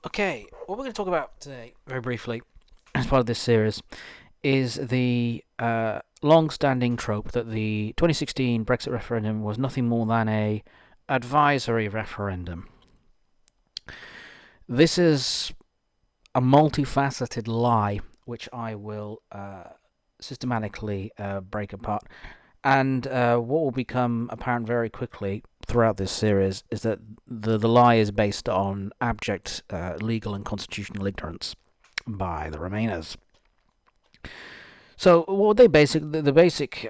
Okay, what we're going to talk about today, very briefly, as part of this series, is the long-standing trope that the 2016 Brexit referendum was nothing more than a advisory referendum. This is a multifaceted lie, which I will systematically break apart. And what will become apparent very quickly throughout this series is that the lie is based on abject legal and constitutional ignorance by the Remainers. So what they the basic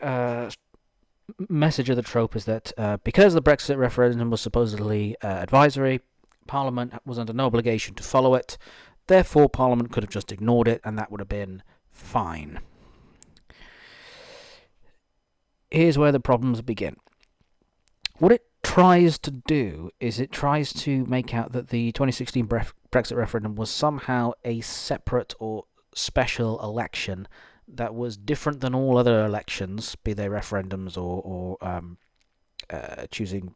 message of the trope is that because the Brexit referendum was supposedly advisory, Parliament was under no obligation to follow it. Therefore, Parliament could have just ignored it, and that would have been fine. Here's where the problems begin. What it tries to do is it tries to make out that the 2016 Brexit referendum was somehow a separate or special election that was different than all other elections, be they referendums or choosing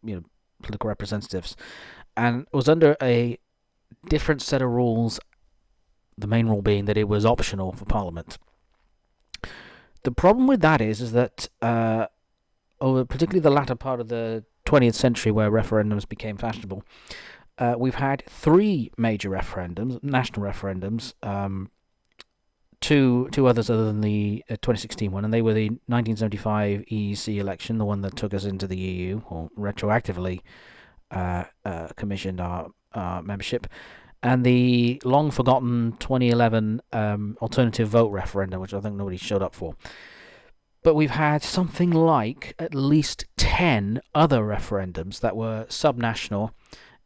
political representatives, and was under a different set of rules, the main rule being that it was optional for Parliament. The problem with that is that over particularly the latter part of the 20th century, where referendums became fashionable, we've had three major referendums, national referendums, two others other than the 2016 one, and they were the 1975 EEC election, the one that took us into the EU, or retroactively commissioned our membership, and the long-forgotten 2011 alternative vote referendum, which I think nobody showed up for. But we've had something like at least 10 other referendums that were subnational,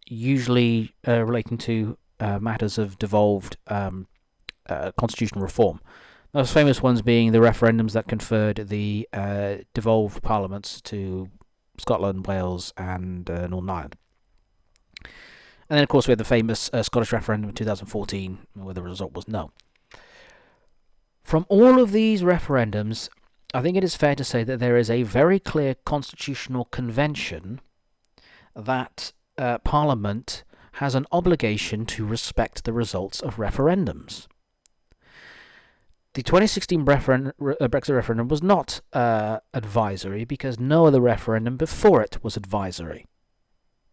usually relating to matters of devolved constitutional reform. Those famous ones being the referendums that conferred the devolved parliaments to Scotland, Wales, and Northern Ireland. And then, of course, we had the famous Scottish referendum in 2014, where the result was no. From all of these referendums, I think it is fair to say that there is a very clear constitutional convention that Parliament has an obligation to respect the results of referendums. The 2016 Brexit referendum was not advisory because no other referendum before it was advisory.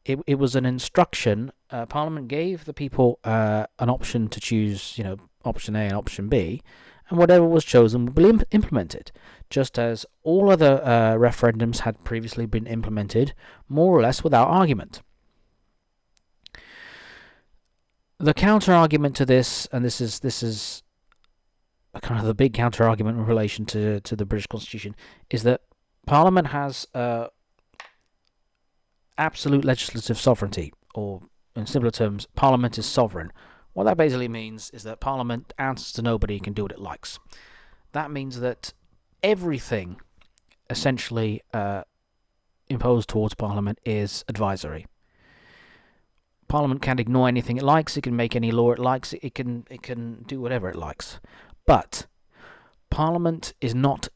It was an instruction. Parliament gave the people an option to choose, option A and option B, and whatever was chosen would be implemented, just as all other referendums had previously been implemented, more or less without argument. The counter-argument to this, and this is kind of the big counter-argument in relation to the British Constitution, is that Parliament has absolute legislative sovereignty, or in simpler terms, Parliament is sovereign. What that basically means is that Parliament answers to nobody and can do what it likes. That means that everything essentially imposed towards Parliament is advisory. Parliament can't ignore anything it likes. It can make any law it likes. It can do whatever it likes. But Parliament is not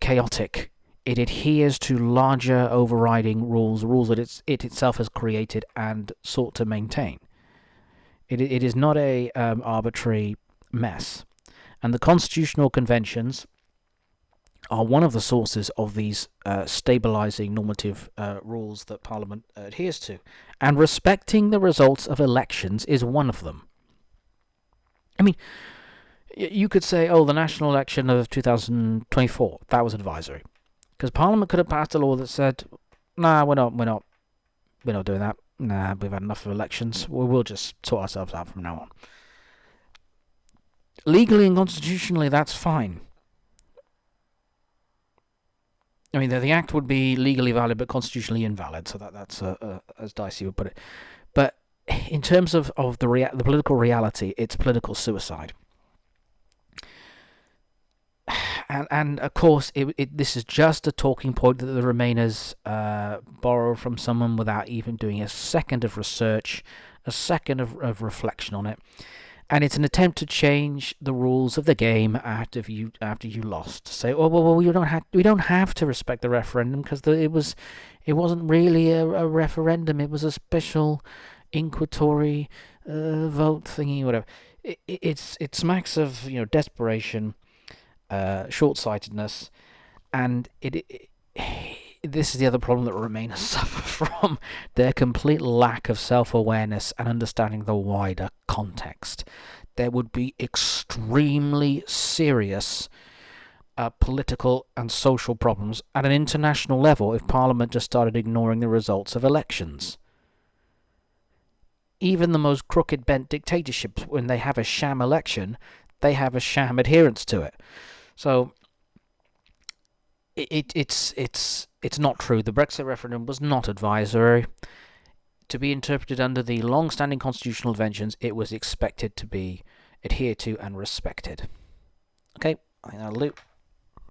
chaotic. It adheres to larger overriding rules that it itself has created and sought to maintain. It is not a arbitrary mess. And the constitutional conventions are one of the sources of these stabilising normative rules that Parliament adheres to. And respecting the results of elections is one of them. I mean, you could say, the national election of 2024, that was advisory. Because Parliament could have passed a law that said, nah, we're not doing that. Nah, we've had enough of elections. We'll just sort ourselves out from now on. Legally and constitutionally, that's fine. I mean, the act would be legally valid but constitutionally invalid, so that's as Dicey would put it. But in terms of the political reality, it's political suicide. And of course, this is just a talking point that the Remainers borrow from someone without even doing a second of research, a second of reflection on it. And it's an attempt to change the rules of the game after you lost. To say, well, we don't have to respect the referendum because it wasn't really a referendum. It was a special inquisitory vote thingy, whatever. It smacks of desperation, short-sightedness, and this is the other problem that Remainers suffer from: their complete lack of self-awareness and understanding the wider context. There would be extremely serious political and social problems at an international level if Parliament just started ignoring the results of elections. Even the most crooked bent dictatorships, when they have a sham election, they have a sham adherence to it. So it's not true. The Brexit referendum was not advisory. To be interpreted under the long-standing constitutional conventions, it was expected to be adhered to and respected. Okay, I think that'll do.